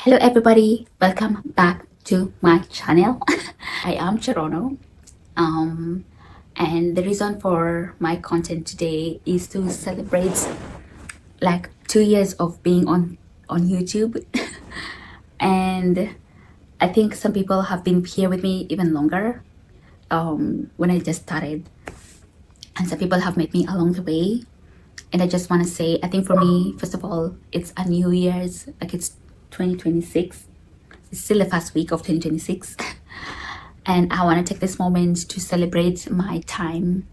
Hello everybody, welcome back to my channel. I am Chorono, and the reason for my content today is to celebrate like 2 years of being on YouTube. And I think some people have been here with me even longer when I just started, and some people have met me along the way. And I just want to say, I think for me, first of all, it's a New Year's, like it's 2026. It's still the first week of 2026. And I want to take this moment to celebrate my time,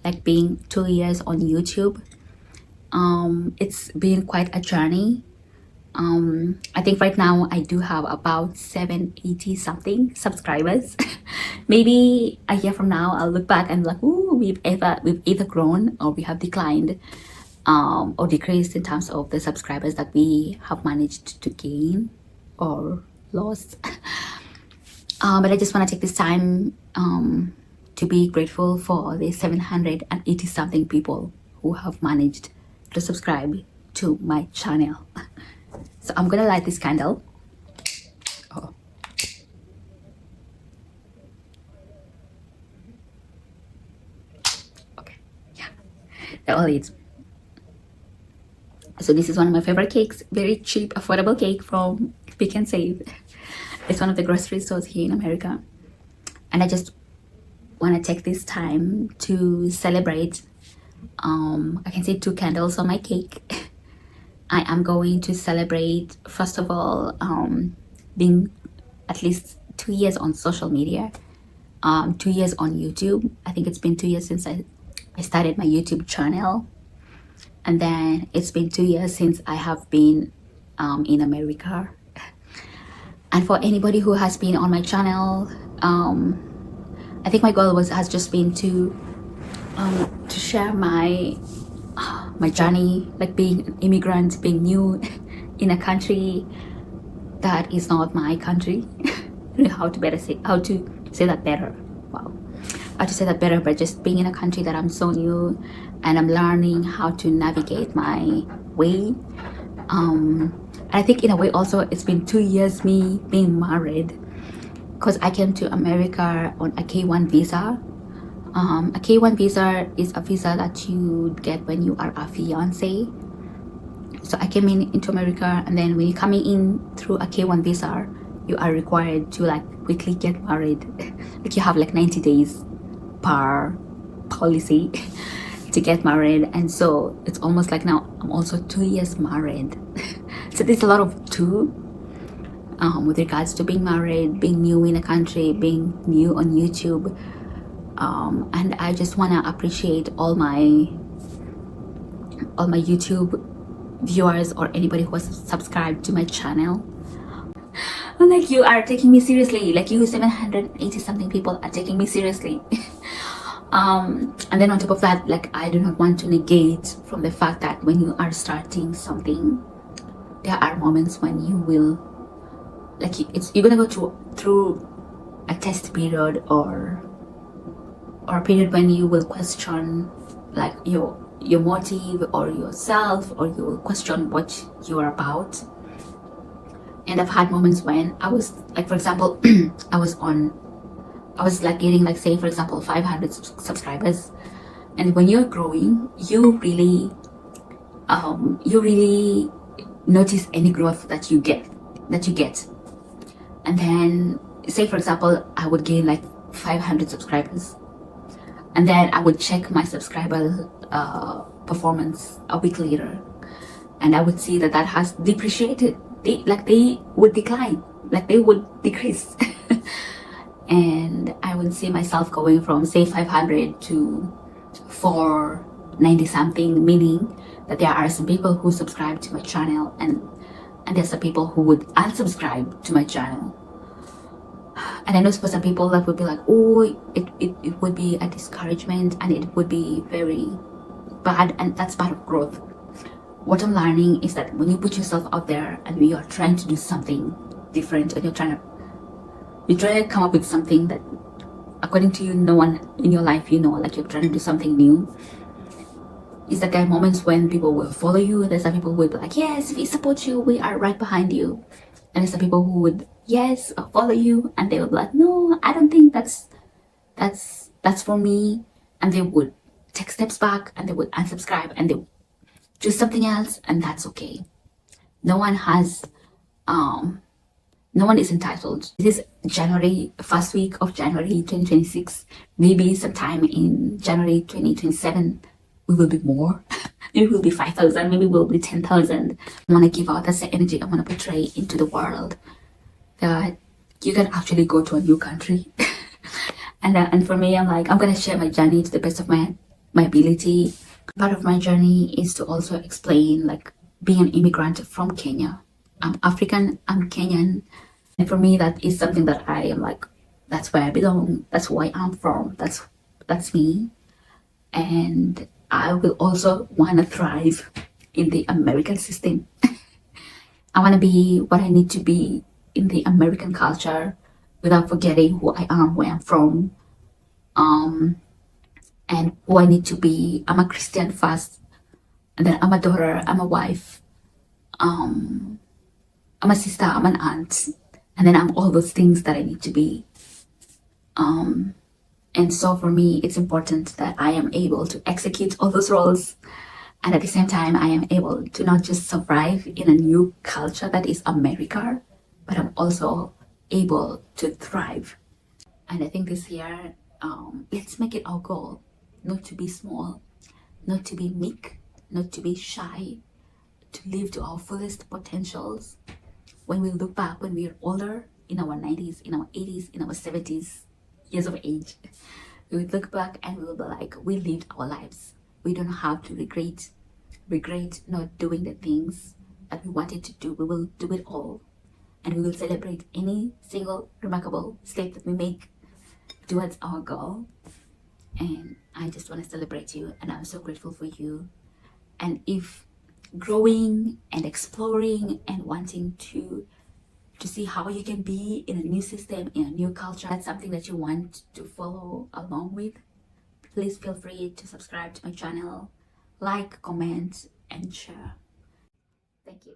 like being 2 years on YouTube. It's been quite a journey. I think right now I do have about 780 something subscribers. Maybe a year from now I'll look back and be like, ooh, we've either grown or we have declined, or decreased in terms of the subscribers that we have managed to gain or lost. But I just want to take this time to be grateful for the 780 something people who have managed to subscribe to my channel. So I'm gonna light this candle. Oh. Okay, yeah, that all it. So this is one of my favorite cakes, very cheap, affordable cake from Pick and Save. It's one of the grocery stores here in America. And I just want to take this time to celebrate. I can see 2 candles on my cake. I am going to celebrate, first of all, being at least 2 years on social media, 2 years on YouTube. I think it's been 2 years since I started my YouTube channel. And then it's been 2 years since I have been in America. And for anybody who has been on my channel, I think my goal has just been to share my journey, like being an immigrant, being new in a country that is not my country. I don't know how to say that better. Wow, how to say that better, but just being in a country that I'm so new and I'm learning how to navigate my way. And I think in a way also it's been 2 years me being married, because I came to America on a K1 visa. A K1 visa is a visa that you get when you are a fiance. So I came into America, and then when you're coming in through a K1 visa, you are required to like quickly get married. Like you have like 90 days per policy to get married. And so it's almost like now I'm also 2 years married. So there's a lot of two with regards to being married, being new in a country, being new on YouTube. And I just want to appreciate all my YouTube viewers or anybody who has subscribed to my channel. Like, you are taking me seriously. Like, you 780 something people are taking me seriously. And then on top of that, like, I do not want to negate from the fact that when you are starting something, there are moments when you will, like, you're gonna go through a test period or a period when you will question like your motive or yourself, or you will question what you're about. And I've had moments when I was like, for example, I was like getting, like, say for example 500 subscribers, and when you're growing, you really notice any growth that you get. And then say for example I would gain like 500 subscribers, and then I would check my subscriber performance a week later, and I would see that has depreciated. They would decline, like they would decrease. And I would see myself going from say 500 to 490 something, meaning that there are some people who subscribe to my channel, and there's some people who would unsubscribe to my channel. And I know for some people that would be like, oh, it would be a discouragement, and it would be very bad, and that's part of growth. What I'm learning is that when you put yourself out there and you are trying to do something different, and you're trying to come up with something that according to you no one in your life, like you're trying to do something new, is that there are moments when people will follow you. There's some people who will be like, yes, we support you, we are right behind you. And there's some people who would yes follow you, and they would be like, no, I don't think that's for me, and they would take steps back and they would unsubscribe and they would do something else, and that's okay. No one has no one is entitled. This is January, first week of January 2026. Maybe sometime in January 2027, we will be more. Maybe we'll be 5,000, maybe we'll be 10,000. I want to give out that's the energy I want to portray into the world, that you can actually go to a new country. And for me, I'm like, I'm gonna share my journey to the best of my ability. Part of my journey is to also explain like being an immigrant from Kenya. I'm African, I'm Kenyan, and for me that is something that I am like, that's where I belong, that's who I am from, that's me. And I will also want to thrive in the American system. I want to be what I need to be in the American culture without forgetting who I am, where I'm from, and who I need to be. I'm a Christian first, and then I'm a daughter, I'm a wife, I'm a sister, I'm an aunt, and then I'm all those things that I need to be. And so for me, it's important that I am able to execute all those roles. And at the same time, I am able to not just survive in a new culture that is America, but I'm also able to thrive. And I think this year, let's make it our goal not to be small, not to be meek, not to be shy, to live to our fullest potentials. When we look back, when we are older, in our 90s, in our 80s, in our 70s years of age, we would look back and we will be like, we lived our lives. We don't have to regret not doing the things that we wanted to do. We will do it all, and we will celebrate any single remarkable step that we make towards our goal. And I just want to celebrate you, and I'm so grateful for you. And if growing and exploring and wanting to see how you can be in a new system, in a new culture, that's something that you want to follow along with, please feel free to subscribe to my channel, like, comment, and share. Thank you.